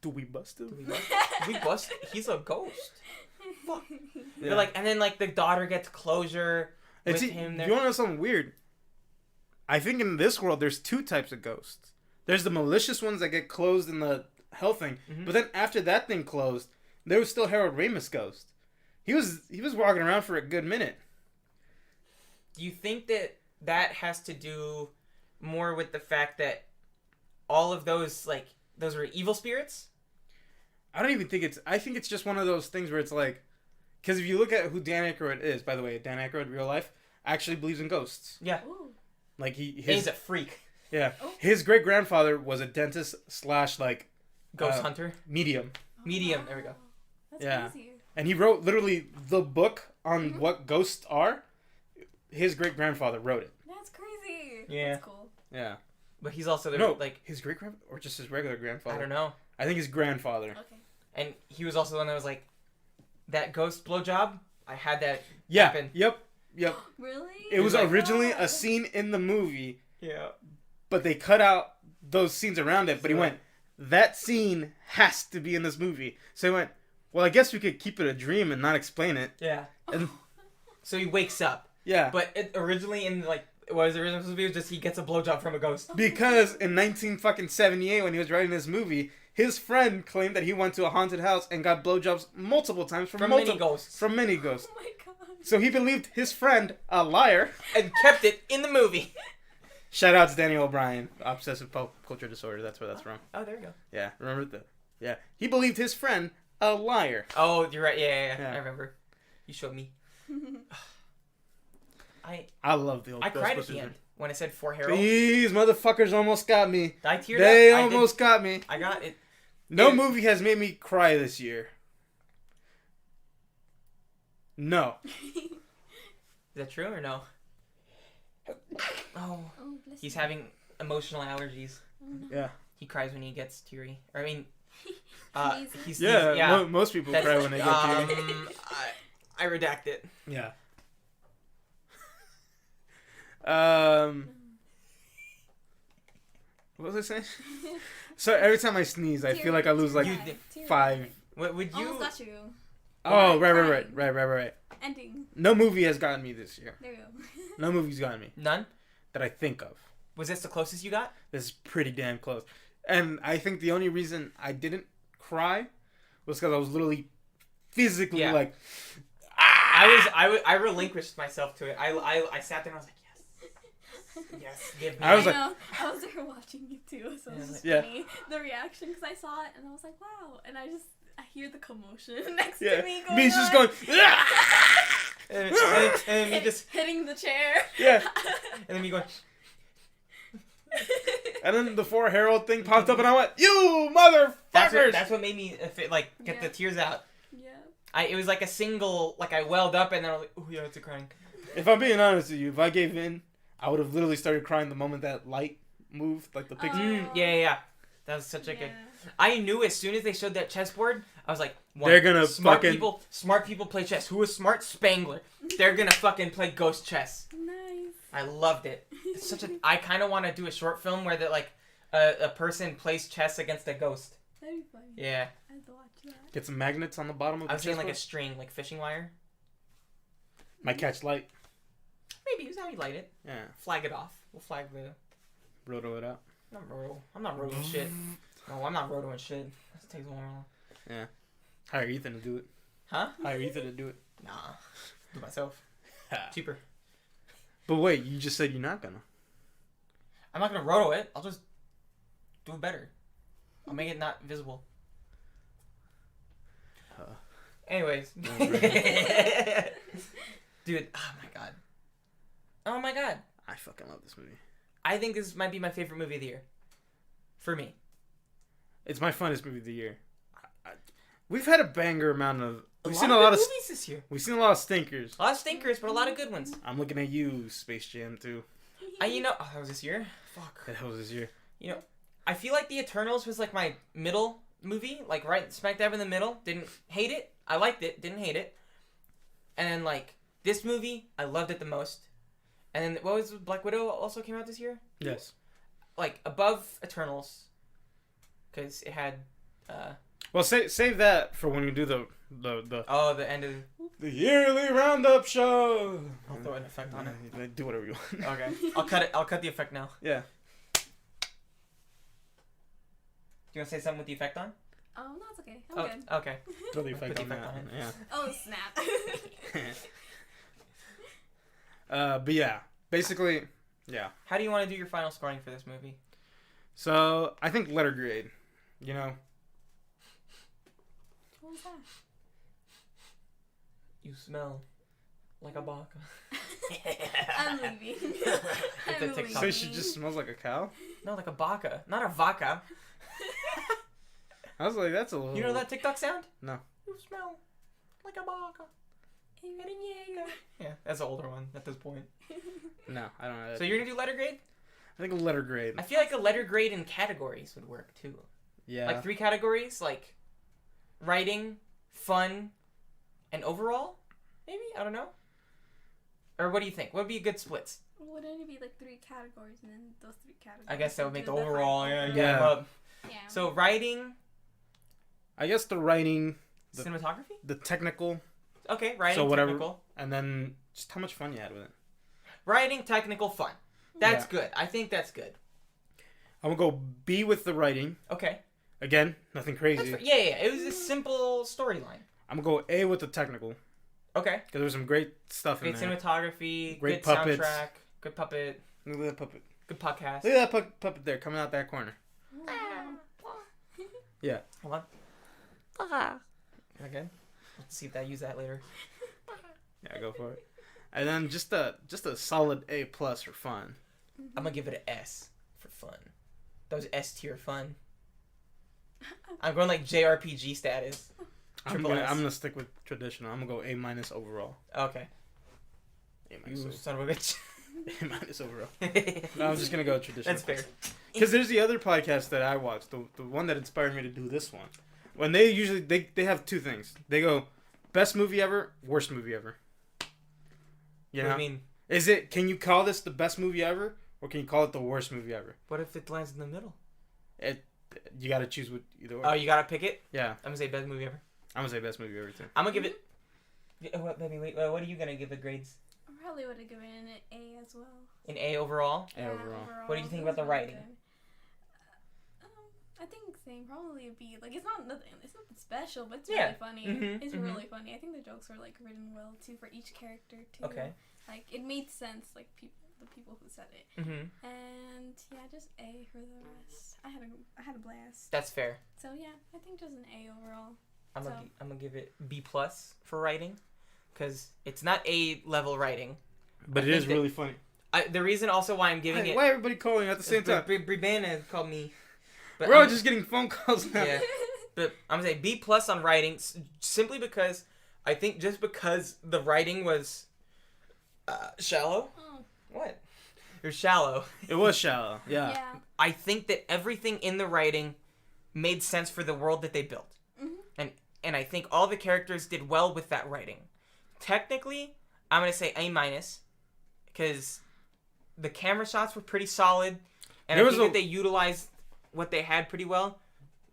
do we bust him? We bust? He's a ghost. Fuck. Yeah. They're like, and then like the daughter gets closure with him. You want to know something weird? I think in this world there's two types of ghosts. There's the malicious ones that get closed in the hell thing, but then after that thing closed, there was still Harold Ramis' ghost. He was walking around for a good minute. Do you think that has to do more with the fact that all of those those were evil spirits? I don't even think I think it's just one of those things where it's like, because if you look at who Dan Aykroyd is, by the way, Dan Aykroyd, real life, actually believes in ghosts. Yeah. Ooh. Like he's a freak. Yeah. Oh. His great grandfather was a dentist / like ghost hunter. Medium. Medium. There we go. That's crazy. And he wrote literally the book on what ghosts are. His great grandfather wrote it. That's crazy. Yeah. That's cool. Yeah. But he's also his great grandfather or just his regular grandfather. I don't know. I think his grandfather. Okay. And he was also the one that was like, that ghost blowjob. I had that happen. Yep. Really? It was originally a scene in the movie. Yeah. But they cut out those scenes around it. But he went, that scene has to be in this movie. So he went, well, I guess we could keep it a dream and not explain it. Yeah. And so he wakes up. Yeah. But originally in like, what was the original supposed to be? Just he gets a blowjob from a ghost. Because in 1978, when he was writing this movie, his friend claimed that he went to a haunted house and got blowjobs multiple times from many ghosts. From many ghosts. Oh my god. So he believed his friend, a liar, and kept it in the movie. Shout out to Daniel O'Brien, Obsessive Culture Disorder. That's where that's from. Oh, there you go. Yeah, remember Yeah, he believed his friend a liar. Oh, you're right. Yeah. I remember. You showed me. I love the old. I cried at the end when it said for Harold. These motherfuckers almost got me. I teared They up. almost got me. I got it. No movie has made me cry this year. No. Is that true or no? Oh, he's having emotional allergies. Oh, no. Yeah. He cries when he gets teary. Or, I mean, he's most people cry when they get teary. I redact it. Yeah. What was I saying? So every time I sneeze, I feel like I lose like 5. What would you? Almost got you. Oh, right. Ending. No movie has gotten me this year. There you go. No movie's gotten me. None? That I think of. Was this the closest you got? This is pretty damn close. And I think the only reason I didn't cry was because I was literally physically like, I relinquished myself to it. I sat there and I was like, yes, give me. I was like, I was there watching you too, so it was just funny the reaction because I saw it and I was like, wow, and I hear the commotion next to me going Me's on. just going, and me just hitting the chair. Yeah. And then me going. And then the 4 Herald thing popped up and I went, you motherfuckers! That's what made me get the tears out. Yeah. It was like a single, like I welled up and then I was like, oh yeah, it's a crying. If I'm being honest with you, if I gave in, I would have literally started crying the moment that light moved, like the picture. Yeah. That was such a good. I knew as soon as they showed that chessboard, I was like, they're gonna smart people play chess. Who is smart? Spangler. They're gonna fucking play ghost chess. Nice. I loved it. It's such a. I kind of want to do a short film where a person plays chess against a ghost. That'd be funny. Yeah. I have to watch that. Get some magnets on the bottom of the I was saying like a chessboard. string, like fishing wire. Might catch light. Maybe is how you light it. Yeah. Flag it off. We'll flag the. Roto it out. I'm not rotoing shit. No, I'm not rotoing shit. That takes a while. Yeah. Hire Ethan to do it. Huh? Hire Ethan to do it. Nah. Do it myself. Cheaper. But wait, you just said you're not gonna. I'm not gonna roto it. I'll just do it better. I'll make it not visible. Anyways. Dude, oh my god. I fucking love this movie. I think this might be my favorite movie of the year. For me. It's my funnest movie of the year. We've had a banger amount of... We've seen a lot of movies this year. We've seen a lot of stinkers. A lot of stinkers, but a lot of good ones. I'm looking at you, Space Jam 2. That was this year? Fuck. That was this year. I feel like The Eternals was like my middle movie. Like right smack dab in the middle. Didn't hate it. I liked it. Didn't hate it. And then like this movie, I loved it the most. And then what was Black Widow also came out this year? Yes. Like above Eternals. Because it had... Well, save that for when we do the the end of the yearly roundup show. I'll throw an effect on it. Do whatever you want. Okay. I'll cut it. I'll cut the effect now. Yeah. Do you want to say something with the effect on? Oh, no, it's okay. I'm good. Okay. Throw the effect on that. Yeah. Oh, snap. But yeah, basically, yeah. How do you want to do your final scoring for this movie? So I think letter grade. You know. What was that? You smell like a baka. I'm leaving. It's a TikTok. So she just smells like a cow? No, like a baka, not a vaca. I was like, that's a little... You know that TikTok sound? No. You smell like a baka. Yeah, that's an older one at this point. No, I don't know that. So you're gonna do letter grade? I think a letter grade. I feel like a letter grade in categories would work too. Yeah. Like 3 categories, like writing, fun, and overall? Maybe? I don't know. Or what do you think? What would be a good splits? Wouldn't it be like 3 categories and then those 3 categories? I guess that would make the do overall. final? Yeah. Yeah. So writing. I guess the writing. Cinematography? The technical. Okay, writing, so whatever, technical. And then just how much fun you had with it. Writing, technical, fun. That's good. I think that's good. I'm going to go B with the writing. Okay. Again, nothing crazy. Yeah. It was a simple storyline. I'm going to go A with the technical. Okay. Because there was some great stuff in there. Great cinematography, great good puppets. soundtrack, good puppet. Look at that puppet. Good podcast. Look at that puppet there coming out that corner. Yeah. Hold on. Okay. Let's see if I use that later. Yeah, go for it. And then just a solid A+ for fun. I'm gonna give it an S for fun. That was S tier fun. I'm going like JRPG status. I'm gonna stick with traditional. I'm gonna go A- overall. Okay. A- You son of a bitch. A- overall. No, I'm just gonna go traditional. That's fair. Because there's the other podcast that I watched, the one that inspired me to do this one. When they usually they have 2 things. They go best movie ever, worst movie ever. You know? What do you mean? Is it? Can you call this the best movie ever, or can you call it the worst movie ever? What if it lands in the middle? You gotta choose with either or. Oh, you gotta pick it? Yeah. I'm gonna say best movie ever. I'm gonna say best movie ever too. I'm gonna give it. What, baby? Wait. What are you gonna give the grades? I probably would have given it an A as well. An A overall. A overall. What do you think about the writing? I think same, probably a B. Like, it's not nothing special, but it's Yeah. really funny. Mhm, It's mhm. really funny. I think the jokes are, like, written well, too, for each character, too. Okay. Like, it made sense, like, the people who said it. Mm-hmm. And, yeah, just A for the rest. I had a blast. That's fair. So, yeah, I think just an A overall. I'm So- gonna give it B+ for writing, because it's not A level writing. But I it is think that- really funny. The reason also why I'm giving it. Why everybody calling at the same time? Bribana called me. But We're all I'm- just getting phone calls now. Yeah. But I'm gonna say B+ on writing, simply because I think just because the writing was shallow. Oh. What? It was shallow. It was shallow. Yeah. Yeah. I think that everything in the writing made sense for the world that they built. Mhm. And I think all the characters did well with that writing. Technically, I'm going to say A-, because the camera shots were pretty solid, and There I was think a- that they utilized what they had pretty well.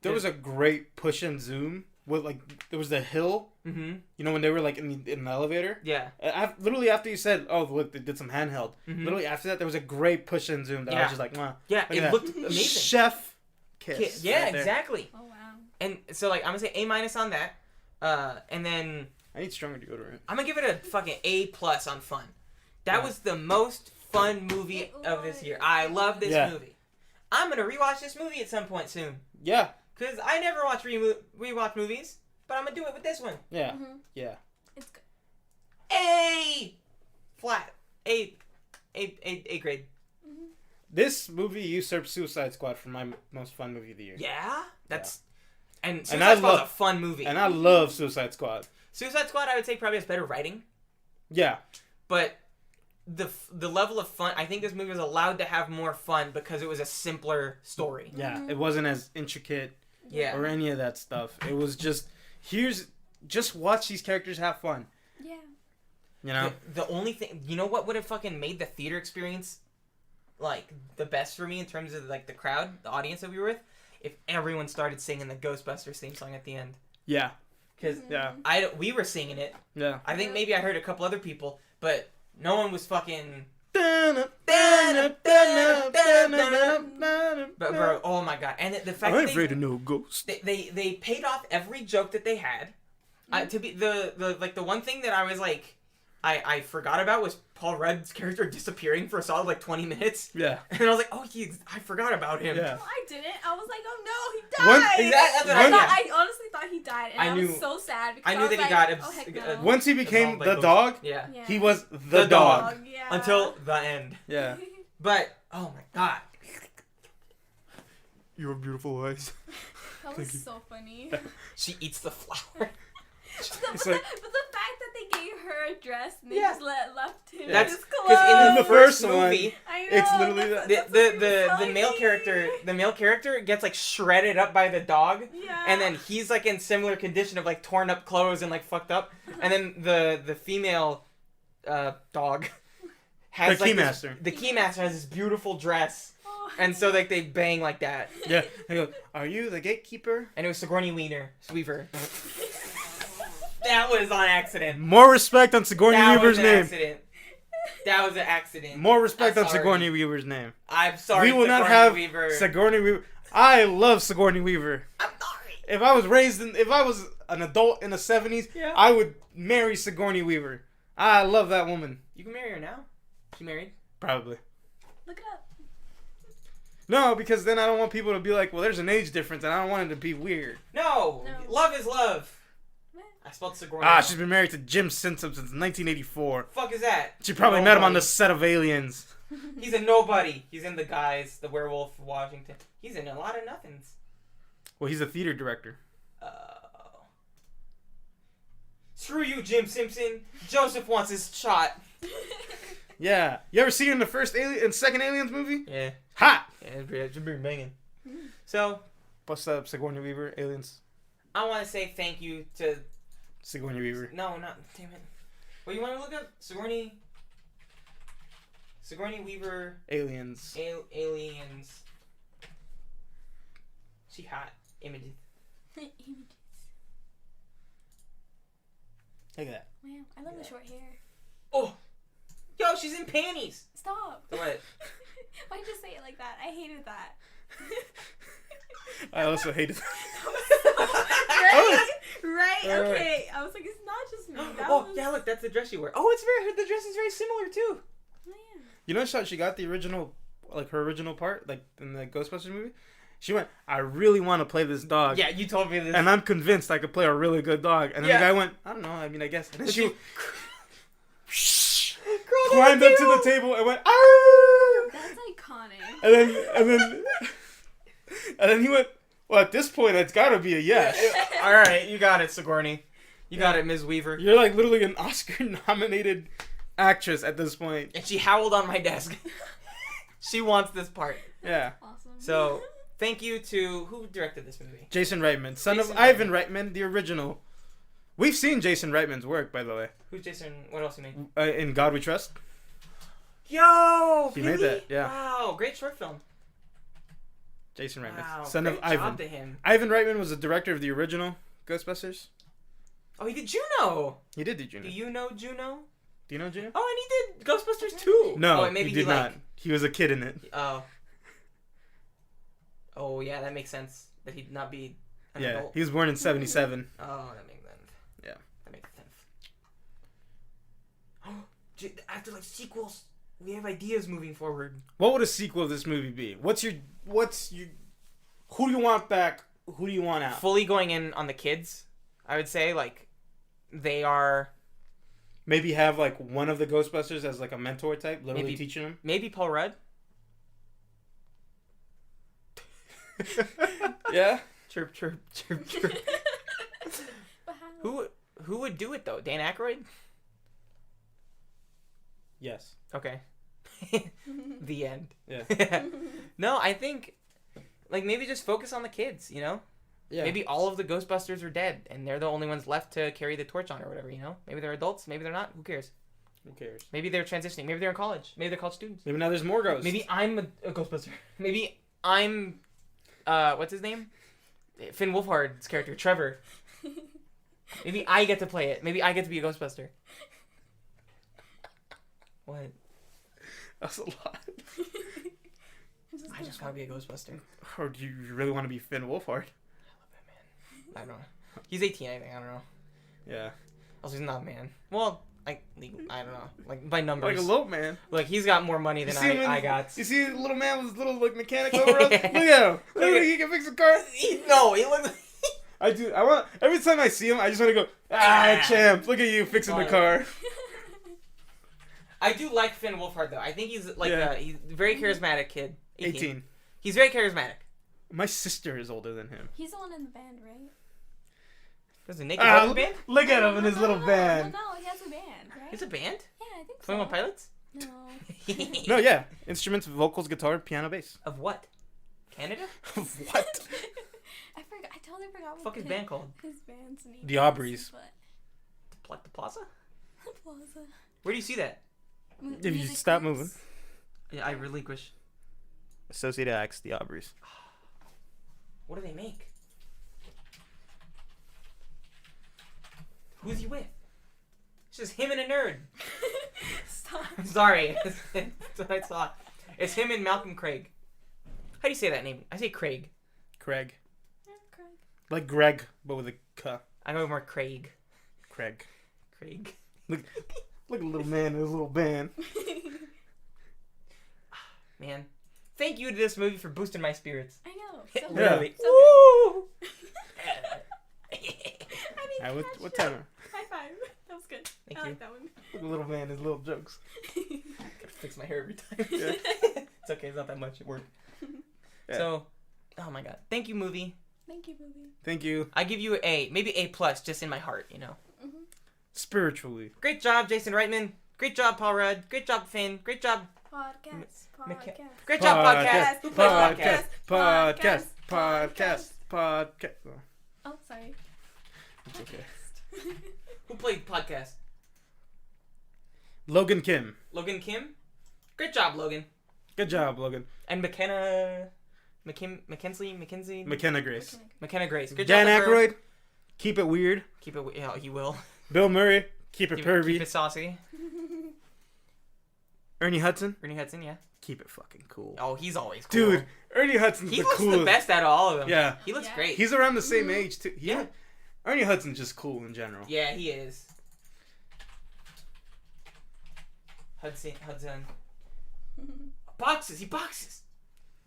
There was a great push and zoom with there was the hill. Mm-hmm. You know when they were like in the elevator. Yeah. Literally after you said, "Oh, look, they did some handheld." Mhm. Literally after that, there was a great push and zoom that I Yeah. was just like, "Wow." Yeah, Look at it that. looked amazing. Chef kiss. Yeah, right there. exactly. Oh, wow. And so, like, I'm going to say A- on that. And then I need stronger deodorant. I'm going to give it a fucking A+ on fun. That Yeah. was the most fun movie It of this was. year. I love this Yeah. movie. I'm going to rewatch this movie at some point soon. Yeah. Because I never watch rewatch movies, but I'm going to do it with this one. Yeah. Mhm. Yeah. It's good. A! Flat. A grade. Mhm. This movie usurped Suicide Squad for my most fun movie of the year. Yeah? That's... And And Suicide I Squad's love- a fun movie. And I love Suicide Squad. Suicide Squad, I would say, probably has better writing. Yeah. But the level of fun... I think this movie was allowed to have more fun because it was a simpler story. Yeah. Mhm. It wasn't as intricate Yeah. or any of that stuff. It was just just watch these characters have fun. Yeah. You know? The only thing... You know what would have fucking made the theater experience, like, the best for me in terms of, like, the crowd, the audience that we were with? If everyone started singing the Ghostbusters theme song at the end. Yeah. Because Yeah. we were singing it. Yeah. I think maybe I heard a couple other people, but no one was fucking... But But bro, oh my god! And the fact I'm that afraid of no ghost. they paid off every joke that they had. To be the one thing that I was like, I forgot about was Paul Rudd's character disappearing for a solid like 20 minutes, Yeah. and I was like, oh, I forgot about him. Yeah. No, I didn't. I was like, oh no, he One- died. That's what I honestly thought he died, and I I knew- was so sad because I knew was that he like, got oh, heck no. Once he became Absolved by the ghost. dog, Yeah. Yeah. he was the The dog. dog. Yeah. Until the end. Yeah. But oh my god, You have beautiful eyes. That was so funny. she eats the flower. But It's the like- fact that they gave her a dress and they Yeah. just left him That's in his because clothes. in the The first first one, movie. I know, it's literally The male character gets like shredded up by the dog, Yeah. and then he's like in similar condition of like torn up clothes and like fucked up, and then the female dog has The like Keymaster. the Keymaster has this beautiful dress, Oh, and so like they bang like that, Yeah. He goes, "Are you the gatekeeper?" and it was Sigourney Weaver. That was on accident. More respect on Sigourney That Weaver's was an name. accident. That was an accident. More respect I'm on sorry. Sigourney Weaver's name. I'm sorry. We will not Sigourney have Weaver. Sigourney Weaver. I love Sigourney Weaver. I'm sorry. If I was an adult in the 70s, Yeah. I would marry Sigourney Weaver. I love that woman. You can marry her now. She married. Probably. Look it up. No, because then I don't want people to be like, well, there's an age difference, and I don't want it to be weird. No. No. Love is love. What? I spelled Sigourney. Ah, she's been married to Jim Simpson since 1984. Fuck is that? She probably met him on the Nobody. set of Aliens. He's a nobody. He's in The Guys, The Werewolf of Washington. He's in a lot of nothings. Well, he's a theater director. Screw you, Jim Simpson. Joseph wants his shot. Yeah. You ever see her in the second Aliens movie? Yeah. Hot! Yeah, it's pretty banging. So, Bust up Sigourney Weaver, Aliens. I want to say thank you to... Sigourney Weaver. No, not... Damn it. What, you want to look up? Sigourney Weaver... Aliens. Aliens. She hot. Images. Look at that. Wow, I love the short hair. Oh! Yo, she's in panties! Stop. What? Why'd you say it like that? I hated that. I also hated that. Right? Okay. I was like, it's not just me. Yeah, look, that's the dress she wore. Oh, the dress is very similar too. Man. You know how she got the original, like her original part, like in the Ghostbusters movie? She went, I really want to play this dog. Yeah, you told me this. And I'm convinced I could play a really good dog. And then the guy went, I don't know, I mean, I guess. And then she climbed up to the table and went, ah! That's iconic. And then he went, well, at this point, it's got to be a yes. All right, you got it, Sigourney. You got it, Ms. Weaver. You're like literally an Oscar-nominated actress at this point. And she howled on my desk. She wants this part. Yeah. Awesome. So, thank you to... Who directed this movie? Jason Reitman, son of Ivan Reitman, the original. We've seen Jason Reitman's work, by the way. Who's Jason? What else he made? In God We Trust. Yo! He made that, yeah. Wow, great short film. Jason Reitman, Wow, son of great Ivan. job to him. Ivan Reitman was the director of the original Ghostbusters. Oh, he did Juno. He did Juno. Do you know Juno? Do you know Juno? Oh, and he did Ghostbusters 2. No, maybe he did not. He was a kid in it. Oh. Oh, yeah, that makes sense. That he'd not be an adult. He was born in 1977. Oh, that makes sense. Yeah. That makes sense. Afterlife sequels. We have ideas moving forward. What would a sequel of this movie be? Who do you want back? Who do you want out? Fully going in on the kids, I would say, like, they are... Maybe have, like, one of the Ghostbusters as, like, a mentor type, literally teaching them. Maybe Paul Rudd. Yeah? Chirp, chirp, chirp, chirp. Who would do it, though? Dan Aykroyd? Yes. Okay. The end. Yeah. No, I think, like, maybe just focus on the kids, you know? Yeah. Maybe all of the Ghostbusters are dead, and they're the only ones left to carry the torch on or whatever, you know? Maybe they're adults, maybe they're not. Who cares? Who cares? Maybe they're transitioning. Maybe they're in college. Maybe they're college students. Maybe now there's more ghosts. Maybe I'm a Ghostbuster. Maybe I'm, what's his name? Finn Wolfhard's character, Trevor. Maybe I get to play it. Maybe I get to be a Ghostbuster. What? That's a lot. I just want to be a Ghostbuster. Or do you really want to be Finn Wolfhard? I don't know. He's 18, I think. I don't know. Yeah. Also, he's not a man. Well, I don't know. Like, by numbers. Like a little man. Like, he's got more money than I got. You see the little man with his little, like, mechanic overalls? Look at him. Look at him. He can fix a car. No, he looks... I do. Every time I see him, I just want to go, champ, look at you fixing the car. I do like Finn Wolfhard, though. I think he's, like, he's a very charismatic kid. 18. He's very charismatic. My sister is older than him. He's the one in the band, right? There's a naked band? Look at him in his little band. No, he has a band, right? He's a band? Yeah, I think so. 21 Pilots? No. No, yeah. Instruments, vocals, guitar, piano, bass. Of what? Canada? Of what? I totally forgot what Fuck his band called? His band's name. The Aubreys. The Plaza? Plaza. Where do you see that? If you stop moving. Yeah, I relinquish. Associated Acts, The Aubreys. What do they make? Who's he with? It's just him and a nerd. Stop. I'm sorry. That's what I thought. It's him and Malcolm Craig. How do you say that name? I say Craig. Craig. Yeah, Craig. Like Greg, but with a K. I go more Craig. Craig. Craig. Look at the little man in his little band. Man. Thank you to this movie for boosting my spirits. I know. So Literally. good. So Right, what time? High five. That was good. Thank I you. like that one. Look at the little man, his little jokes. Gotta fix my hair every time. Yeah. It's okay, it's not that much work. Yeah. So, oh my god. Thank you, movie. Thank you, movie. Thank you. I give you A, maybe A+, just in my heart, you know. Mm-hmm. Spiritually. Great job, Jason Reitman. Great job, Paul Rudd. Great job, Finn. Great job. Podcast. Great job, podcast. Who plays podcast? Podcast. Oh, sorry. It's okay. Who played podcast? Logan Kim. Logan Kim. Great job, Logan. Good job, Logan. And Mackenzie. McKenna Grace. McKenna Grace. Good Dan job. Aykroyd. Keep it weird. Keep it. Yeah, he will. Bill Murray. Keep it pervy. Keep it saucy. Ernie Hudson. Ernie Hudson, yeah. Keep it fucking cool. Oh, he's always cool. Dude, Ernie Hudson's he the looks coolest. the best out of all of them. Yeah. He looks great. He's around the same age, too. Yeah. Ernie Hudson's just cool in general. Yeah, he is. Hudson. Boxes. He boxes.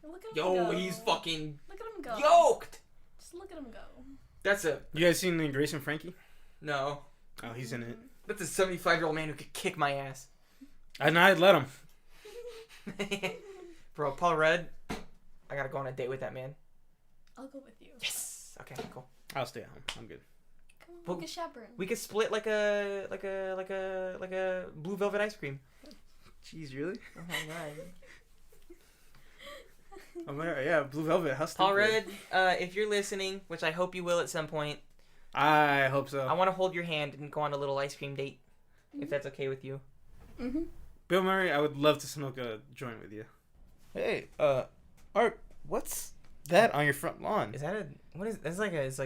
Look at him Yo, go. he's fucking Look at him go. yoked. Just look at him go. That's a... You guys seen the Grace and Frankie? No. Oh, he's in it. That's a 75-year-old man who could kick my ass. And I'd let him. Bro, Paul Rudd, I gotta go on a date with that man. I'll go with you. Yes. Okay, cool. I'll stay at home. I'm good. Come on, Well, like a chaperone. We could split like a blue velvet ice cream. Jeez, really? Oh my god. I'm there. Yeah, Blue Velvet. How Paul stupid. Rudd, if you're listening, which I hope you will at some point, I hope so. I want to hold your hand and go on a little ice cream date, if that's okay with you. Mm-hmm. Bill Murray, I would love to smoke a joint with you. Hey, Art, what's that on your front lawn? Is that a what is? That's it's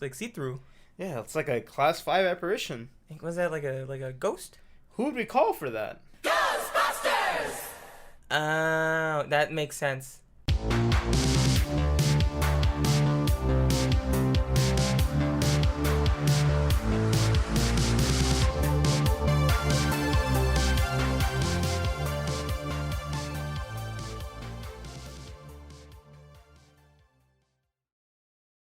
like see through. Yeah, it's like a Class 5 apparition. Was that like a ghost? Who would we call for that? Ghostbusters! Oh, that makes sense.